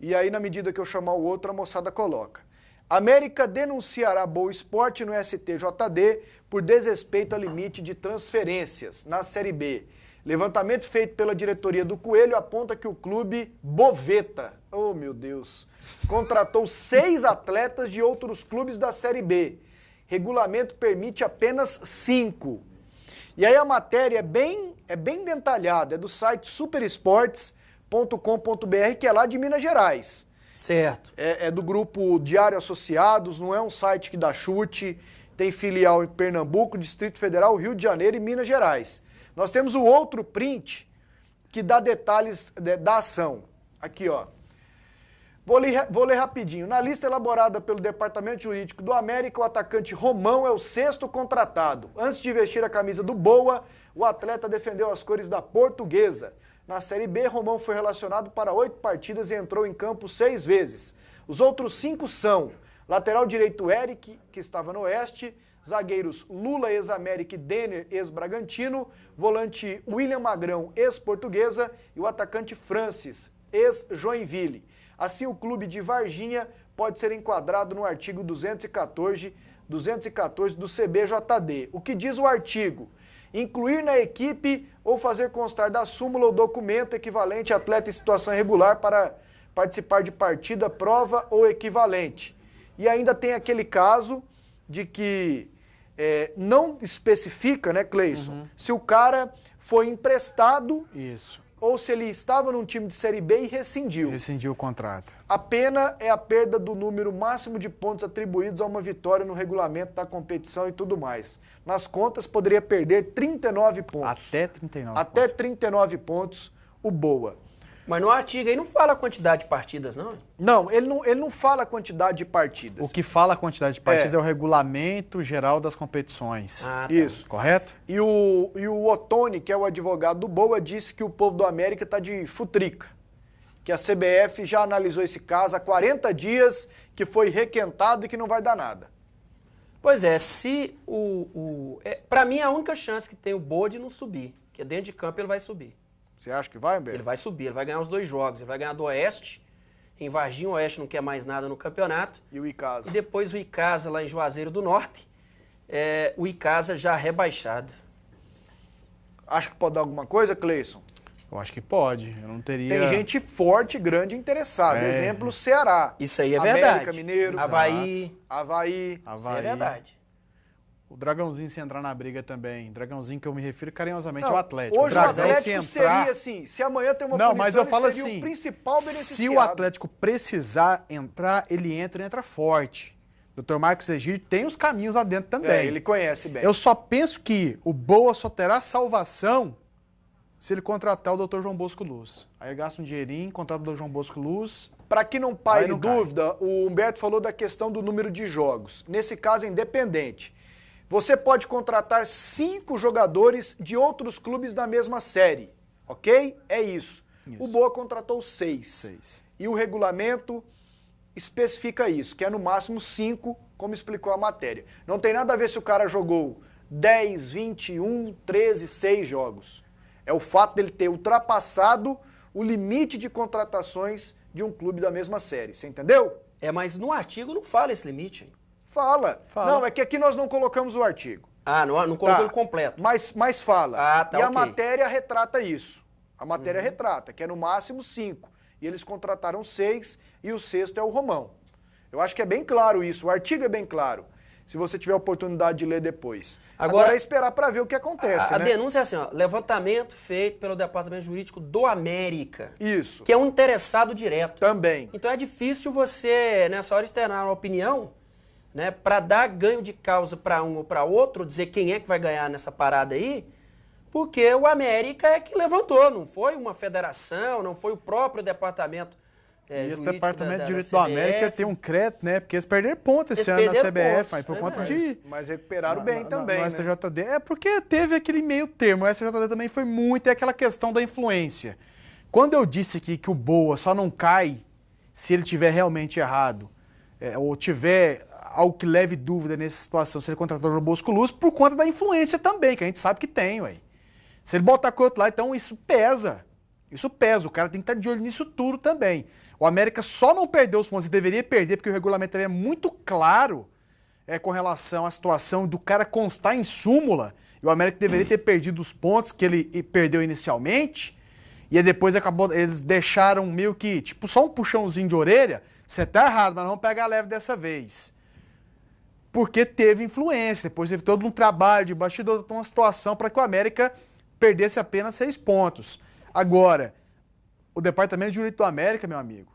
e aí na medida que eu chamar o outro, a moçada coloca. América denunciará Boa Esporte no STJD por desrespeito ao limite de transferências na Série B. Levantamento feito pela diretoria do Coelho aponta que o clube Boveta, oh meu Deus, contratou 6 atletas de outros clubes da Série B. Regulamento permite apenas 5. E aí a matéria é bem detalhada, é do site superesportes.com.br, que é lá de Minas Gerais. Certo. É do grupo Diário Associados, não é um site que dá chute, tem filial em Pernambuco, Distrito Federal, Rio de Janeiro e Minas Gerais. Nós temos o outro print que dá detalhes da ação. Aqui, ó. Vou ler rapidinho. Na lista elaborada pelo Departamento Jurídico do América, o atacante Romão é o 6º contratado. Antes de vestir a camisa do Boa, o atleta defendeu as cores da Portuguesa. Na Série B, Romão foi relacionado para 8 partidas e entrou em campo 6 vezes. Os outros 5 são lateral direito Eric, que estava no Oeste, zagueiros Lula, ex-América, e Denner, ex-Bragantino, volante William Magrão, ex-Portuguesa, e o atacante Francis, ex-Joinville. Assim, o clube de Varginha pode ser enquadrado no artigo 214 do CBJD. O que diz o artigo? Incluir na equipe ou fazer constar da súmula ou documento equivalente a atleta em situação irregular para participar de partida, prova ou equivalente. E ainda tem aquele caso de que não especifica, né, Cleison, se o cara foi emprestado ou se ele estava num time de Série B e rescindiu. Rescindiu o contrato. A pena é a perda do número máximo de pontos atribuídos a uma vitória no regulamento da competição e tudo mais. Nas contas, poderia perder 39 pontos. Até 39 Até pontos. 39 pontos, o Boa. Mas no artigo aí não fala a quantidade de partidas, não? Não, ele não fala a quantidade de partidas. O que fala a quantidade de partidas é o regulamento geral das competições. Tá. Isso. Correto? E o Ottoni, que é o advogado do Boa, disse que o povo do América está de futrica. Que a CBF já analisou esse caso há 40 dias, que foi requentado e que não vai dar nada. Pois é, se pra mim a única chance que tem o Boa de não subir, que é dentro de campo ele vai subir. Você acha que vai, Humberto? Ele vai subir, ele vai ganhar os 2 jogos. Ele vai ganhar do Oeste, em Varginha, o Oeste não quer mais nada no campeonato. E o Icasa. E depois o Icasa lá em Juazeiro do Norte. o Icasa já rebaixado. Acho que pode dar alguma coisa, Cleison? Eu acho que pode. Eu não teria... Tem gente forte, grande, interessada. Exemplo, Ceará. Isso aí é América, verdade. Mineiro. Avaí. Isso é verdade. O Dragãozinho, se entrar na briga também. Dragãozinho que eu me refiro carinhosamente Não, ao Atlético. Hoje o Atlético seria assim, se amanhã tem uma Não, punição, mas eu falo ele seria assim, o principal beneficiado. se o Atlético precisar entrar, ele entra forte. Dr. Marcos Egídio tem os caminhos lá dentro também. Ele conhece bem. Eu só penso que o Boa só terá salvação se ele contratar o Dr. João Bosco Luz. Aí gasta um dinheirinho, contrata o Dr. João Bosco Luz. Para que não paire dúvida, o Humberto falou da questão do número de jogos. Nesse caso, é independente. Você pode contratar 5 jogadores de outros clubes da mesma série, ok? É isso. O Boa contratou 6. E o regulamento especifica isso, que é no máximo 5, como explicou a matéria. Não tem nada a ver se o cara jogou 10, 21, 13, 6 jogos. É o fato dele ter ultrapassado o limite de contratações de um clube da mesma série. Você entendeu? Mas no artigo não fala esse limite. Fala. Não, é que aqui nós não colocamos o artigo. Não colocou ele completo. Mas fala. E a matéria retrata isso. A matéria retrata, que é no máximo 5. E eles contrataram 6 e o 6º é o Romão. Eu acho que é bem claro isso. O artigo é bem claro. Se você tiver a oportunidade de ler depois. Agora é esperar para ver o que acontece, A denúncia é assim, levantamento feito pelo Departamento Jurídico do América. Isso. Que é um interessado direto. Também. Então é difícil você, nessa hora, externar uma opinião, né, para dar ganho de causa para um ou para outro, dizer quem é que vai ganhar nessa parada aí, porque o América é que levantou, não foi uma federação, não foi o próprio departamento e esse departamento de direito do América tem um crédito, né? Porque eles perderam ponto esse ano na CBF, mas por conta de... Mas recuperaram bem também, no STJD. É porque teve aquele meio termo, o STJD também foi muito, é aquela questão da influência. Quando eu disse aqui que o Boa só não cai se ele tiver realmente errado, ou tiver algo que leve dúvida nessa situação, se ele contratar o João Bosco Luz, por conta da influência também, que a gente sabe que tem, ué. Se ele botar coisa lá, então isso pesa. Isso pesa, o cara tem que estar de olho nisso tudo também. O América só não perdeu os pontos e deveria perder, porque o regulamento também é muito claro com relação à situação do cara constar em súmula, e o América deveria ter perdido os pontos que ele perdeu inicialmente, e aí depois eles deixaram meio que, tipo, só um puxãozinho de orelha, você tá errado, mas vamos pegar leve dessa vez. Porque teve influência, depois teve todo um trabalho de bastidor, uma situação para que o América perdesse apenas 6 pontos. Agora, o Departamento de Jurídico do América, meu amigo,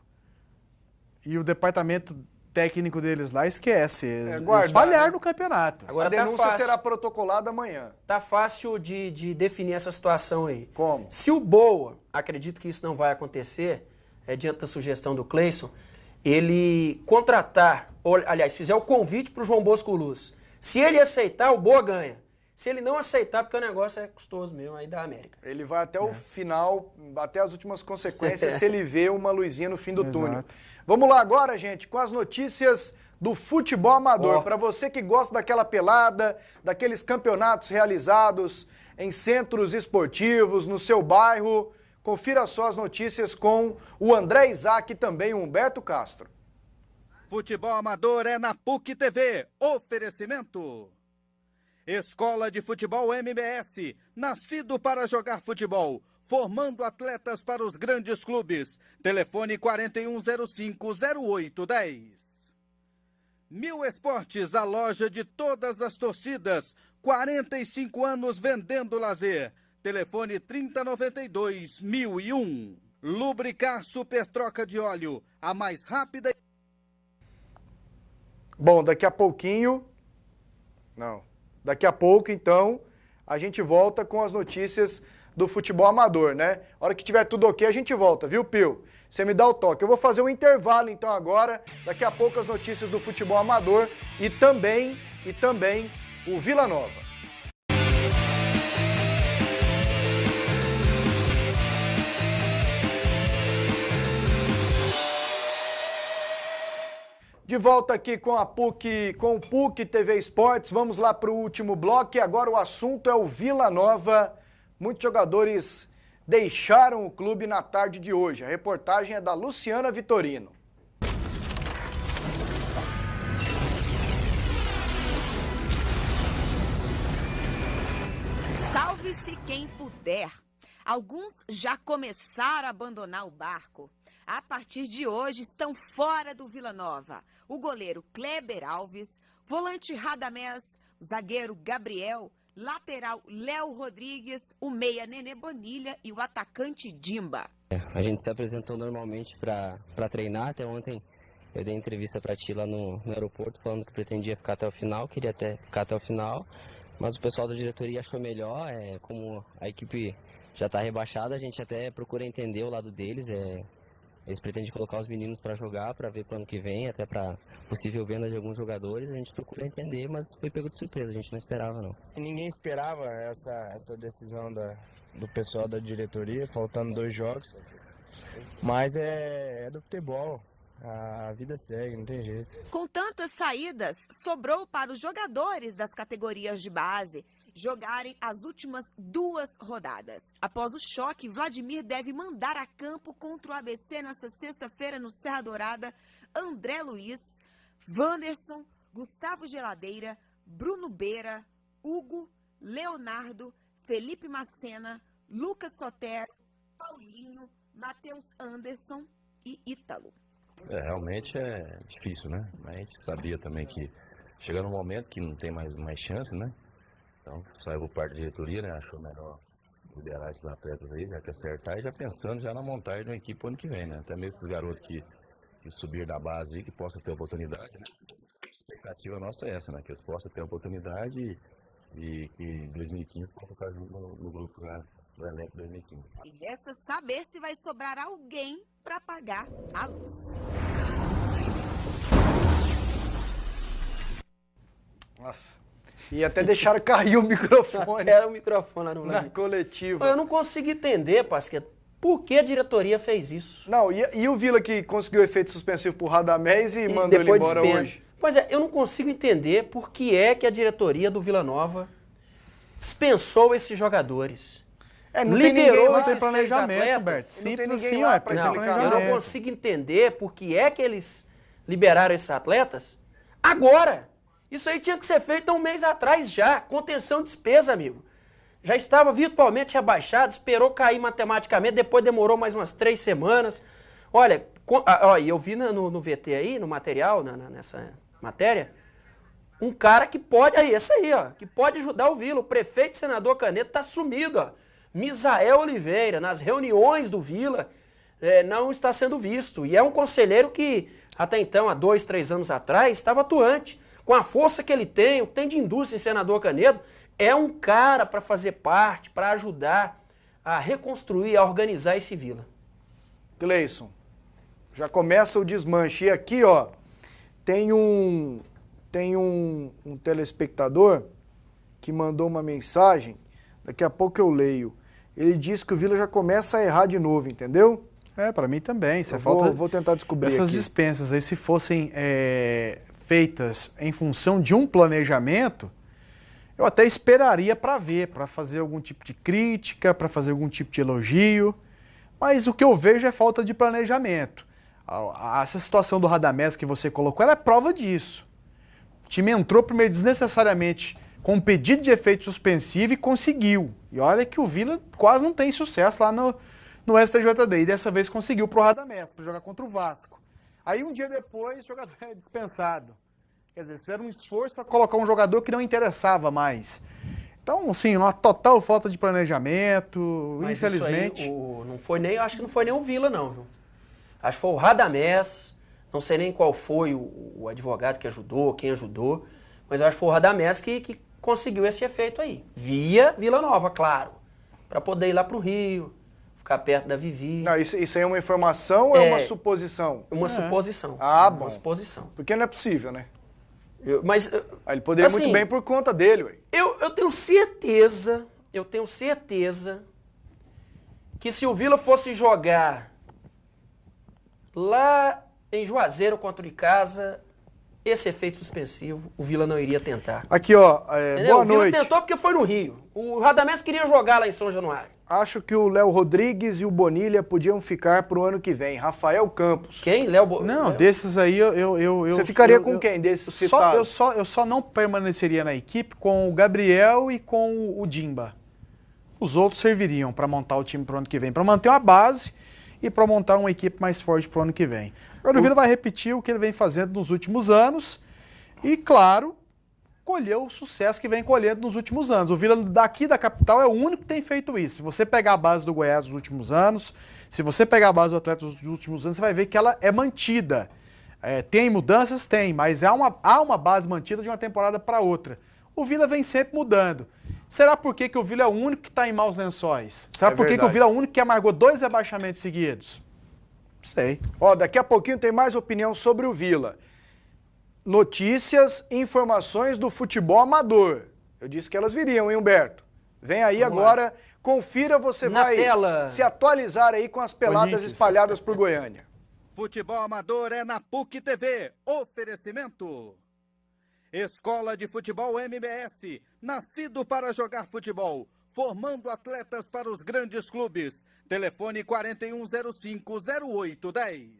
e o departamento técnico deles lá, esquece. Eles falharam no campeonato. Agora, a denúncia será protocolada amanhã. Tá fácil de definir essa situação aí. Como? Se o Boa, acredito que isso não vai acontecer, diante da sugestão do Cleison, ele contratar, ou, aliás, fizer o convite para o João Bosco Luz. Se ele aceitar, o Boa ganha. Se ele não aceitar, porque o negócio é custoso mesmo, aí da América. Ele vai até o final, até as últimas consequências, se ele vê uma luzinha no fim do túnel. Vamos lá agora, gente, com as notícias do futebol amador. Para você que gosta daquela pelada, daqueles campeonatos realizados em centros esportivos, no seu bairro, confira só as notícias com o André Isaac e também o Humberto Castro. Futebol amador é na PUC TV. Oferecimento. Escola de Futebol MBS, nascido para jogar futebol, formando atletas para os grandes clubes. Telefone 4105-0810. Mil Esportes, a loja de todas as torcidas. 45 anos vendendo lazer. Telefone 3092-1001. Lubricar Super Troca de Óleo, a mais rápida. Bom, daqui a pouquinho... Daqui a pouco, então, a gente volta com as notícias do futebol amador, né? A hora que tiver tudo ok, a gente volta, viu, Pio? Você me dá o toque. Eu vou fazer um intervalo, então, agora. Daqui a pouco as notícias do futebol amador e também o Vila Nova. De volta aqui com a PUC, com o PUC TV Esportes, vamos lá para o último bloco e agora o assunto é o Vila Nova. Muitos jogadores deixaram o clube na tarde de hoje. A reportagem é da Luciana Vitorino. Salve-se quem puder. Alguns já começaram a abandonar o barco. A partir de hoje estão fora do Vila Nova o goleiro Kleber Alves, volante Radamés, o zagueiro Gabriel, lateral Léo Rodrigues, o meia Nenê Bonilha e o atacante Dimba. A gente se apresentou normalmente para treinar. Até ontem eu dei entrevista para ti lá no aeroporto falando que pretendia ficar até o final, queria até ficar até o final, mas o pessoal da diretoria achou melhor. Como a equipe já está rebaixada, a gente até procura entender o lado deles. Eles pretendem colocar os meninos para jogar, para ver para o ano que vem, até para possível venda de alguns jogadores. A gente procura entender, mas foi pego de surpresa, a gente não esperava não. Ninguém esperava essa decisão do pessoal da diretoria, faltando 2 jogos, mas é do futebol, a vida segue, não tem jeito. Com tantas saídas, sobrou para os jogadores das categorias de base jogarem as últimas 2 rodadas. Após o choque, Vladimir deve mandar a campo contra o ABC nesta sexta-feira no Serra Dourada André Luiz, Wanderson, Gustavo Geladeira, Bruno Beira, Hugo, Leonardo, Felipe Macena, Lucas Sotero, Paulinho, Matheus Anderson e Ítalo. Realmente é difícil, né? Mas a gente sabia também que chega num momento que não tem mais chance, né? Então, saiu por parte da diretoria, né? Achou melhor liberar esses atletas aí, já que acertar, e já pensando já na montagem de uma equipe pro ano que vem, né? Até mesmo esses garotos que subir da base aí, que possam ter oportunidade, né? A expectativa nossa é essa, né? Que eles possam ter oportunidade e que em 2015 possam ficar junto no grupo do elenco 2015. E resta saber se vai sobrar alguém para pagar a luz. Nossa. E até deixaram cair o microfone. Era o microfone lá no na coletiva. Eu não consigo entender, Pasqueta, por que a diretoria fez isso. Não, e o Vila que conseguiu efeito suspensivo por Radamés e mandou ele embora hoje? Pois é, eu não consigo entender por que é que a diretoria do Vila Nova dispensou esses jogadores. Não liberou tem esses 6 atletas. Simples assim, ó. Eu não consigo entender por que é que eles liberaram esses atletas agora. Isso aí tinha que ser feito há um mês atrás já. Contenção de despesa, amigo. Já estava virtualmente rebaixado, esperou cair matematicamente, depois demorou mais umas 3 semanas. Olha, eu vi no VT aí, no material, nessa matéria, um cara que pode, esse aí, ó, que pode ajudar o Vila. O prefeito senador Caneto tá sumido, ó. Misael Oliveira, nas reuniões do Vila, não está sendo visto. E é um conselheiro que, até então, há 2, 3 anos atrás, estava atuante. Com a força que ele tem, o que tem de indústria em Senador Canedo, é um cara para fazer parte, para ajudar a reconstruir, a organizar esse Vila. Cleison, já começa o desmanche. E aqui, ó, tem um telespectador que mandou uma mensagem, daqui a pouco eu leio. Ele disse que o Vila já começa a errar de novo, entendeu? Para mim também. Vou tentar descobrir essas aqui. Dispensas aí, se fossem feitas em função de um planejamento, eu até esperaria para ver, para fazer algum tipo de crítica, para fazer algum tipo de elogio, mas o que eu vejo é falta de planejamento. Essa situação do Radamés que você colocou, ela é prova disso. O time entrou primeiro desnecessariamente com um pedido de efeito suspensivo e conseguiu. E olha que o Vila quase não tem sucesso lá no STJD, e dessa vez conseguiu pro Radamés, para jogar contra o Vasco. Aí um dia depois o jogador é dispensado. Quer dizer, eles fizeram um esforço para colocar um jogador que não interessava mais. Então, assim, uma total falta de planejamento, mas infelizmente. Isso aí, acho que não foi nem o Vila, não, viu? Acho que foi o Radamés, não sei nem qual foi o advogado que ajudou, quem ajudou, mas acho que foi o Radamés que conseguiu esse efeito aí. Via Vila Nova, claro, para poder ir lá para o Rio, ficar perto da Vivi. Não, isso aí é uma informação ou é uma suposição? Uma suposição. Ah, bom. Uma suposição. Porque não é possível, né? Mas ele poderia muito bem por conta dele, ué. Eu tenho certeza que se o Vila fosse jogar lá em Juazeiro contra o Icasa, esse efeito suspensivo, o Vila não iria tentar. Aqui, ó, boa noite. O Vila noite. tentou porque foi no Rio. O Radamés queria jogar lá em São Januário. Acho que o Léo Rodrigues e o Bonilha podiam ficar pro ano que vem. Rafael Campos. Quem? Não, desses aí Você ficaria com quem desses citados? Eu só não permaneceria na equipe com o Gabriel e com o Dimba. os outros serviriam para montar o time para o ano que vem, para manter uma base e para montar uma equipe mais forte para o ano que vem. Agora o Vila vai repetir o que ele vem fazendo nos últimos anos e, claro, colher o sucesso que vem colhendo nos últimos anos. O Vila daqui da capital é o único que tem feito isso. Se você pegar a base do Goiás dos últimos anos, se você pegar a base do Atlético dos últimos anos, você vai ver que ela é mantida. Tem mudanças? Tem, mas há uma base mantida de uma temporada para outra. O Vila vem sempre mudando. Será por que o Vila é o único que está em maus lençóis? Será por que o Vila é o único que amargou 2 rebaixamentos seguidos? Não sei. Ó, daqui a pouquinho tem mais opinião sobre o Vila. Notícias, informações do futebol amador. Eu disse que elas viriam, hein, Humberto? Vem aí agora, confira, você vai se atualizar aí com as peladas espalhadas por Goiânia. Futebol amador é na PUC TV. Oferecimento. Escola de Futebol MBS. Nascido para jogar futebol. Formando atletas para os grandes clubes. Telefone 4105-0810.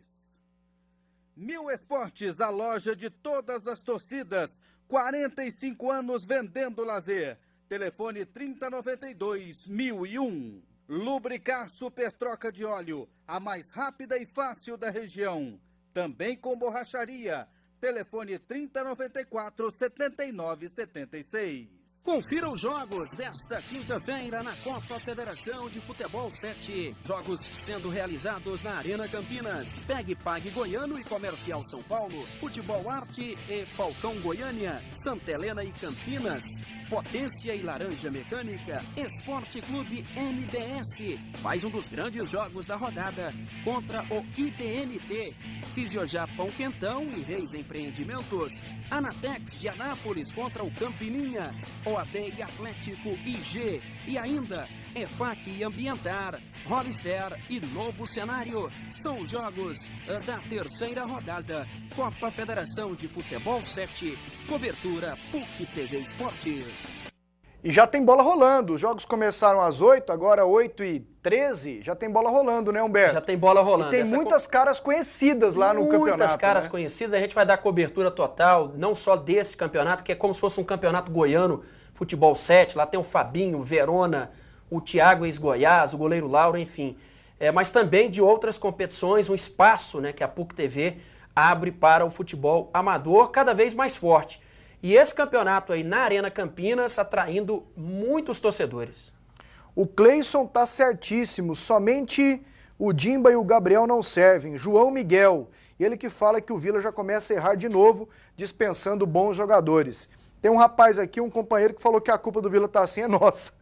Mil Esportes, a loja de todas as torcidas. 45 anos vendendo lazer. Telefone 3092-1001. Lubricar Super Troca de Óleo, a mais rápida e fácil da região. Também com borracharia. Telefone 3094-7976. Confira os jogos desta quinta-feira na Copa Federação de Futebol 7. Jogos sendo realizados na Arena Campinas. Pegue Pague Goiano e Comercial São Paulo. Futebol Arte e Falcão Goiânia. Santa Helena e Campinas. Potência e Laranja Mecânica. Esporte Clube MBS. Mais um dos grandes jogos da rodada contra o IDNT. Fisiojapão Quentão e Reis Empreendimentos. Anatex de Anápolis contra o Campininha. OAB e Atlético IG. E ainda EFAC e Ambientar. Hollister e Novo Cenário. São os jogos da terceira rodada. Copa Federação de Futebol 7. Cobertura PUC TV Esportes. E já tem bola rolando. Os jogos começaram às 8, agora 8h13. Já tem bola rolando, né, Humberto? Já tem bola rolando. E tem muitas caras conhecidas lá no campeonato. Muitas caras conhecidas. A gente vai dar cobertura total, não só desse campeonato, que é como se fosse um campeonato goiano, Futebol 7. Lá tem o Fabinho, o Verona, o Thiago ex-Goiás, o goleiro Lauro, enfim. Mas também de outras competições, um espaço, né, que a PUC TV abre para o futebol amador cada vez mais forte. E esse campeonato aí na Arena Campinas atraindo muitos torcedores. O Cleison tá certíssimo, somente o Dimba e o Gabriel não servem. João Miguel, ele que fala que o Vila já começa a errar de novo, dispensando bons jogadores. Tem um rapaz aqui, um companheiro, que falou que a culpa do Vila tá assim, é nossa.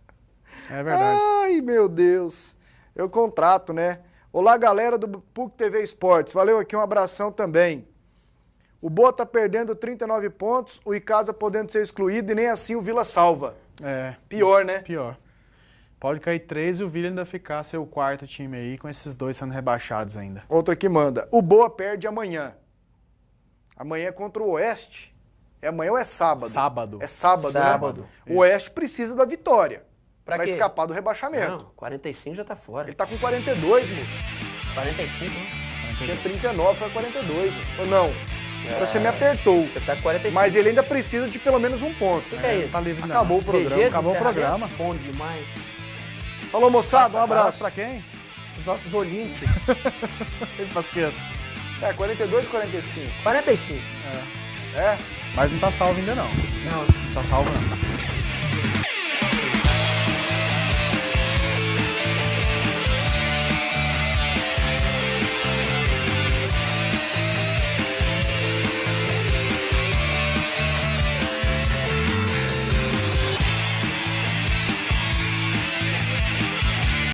É verdade. Ai, meu Deus. Eu contrato, né? Olá, galera do PUC TV Esportes. Valeu aqui, um abração também. O Boa tá perdendo 39 pontos, o Icasa podendo ser excluído e nem assim o Vila salva. Pior, né? Pior. Pode cair 3 e o Vila ainda ficar seu quarto time aí, com esses 2 sendo rebaixados ainda. Outra que manda. O Boa perde amanhã. Amanhã é contra o Oeste. É amanhã ou é sábado? Sábado. É sábado, Sábado. né? O Oeste precisa da vitória Pra quê? escapar do rebaixamento. Não, 45 já tá fora. Ele tá com 42, moço. 45, né? Tinha 39, foi 42. Ou não? Você me apertou. Ele tá com 45. Mas ele ainda precisa de pelo menos um ponto. O que é isso? Tá livre ainda Acabou não. o programa. PG, Acabou o programa. Bom demais. Falou, moçada. Um abraço. Pra quem? Os nossos ouvintes. Ele basquete. 42 ou 45? 45. É? Mas não tá salvo ainda não. Não. Não tá salvo não.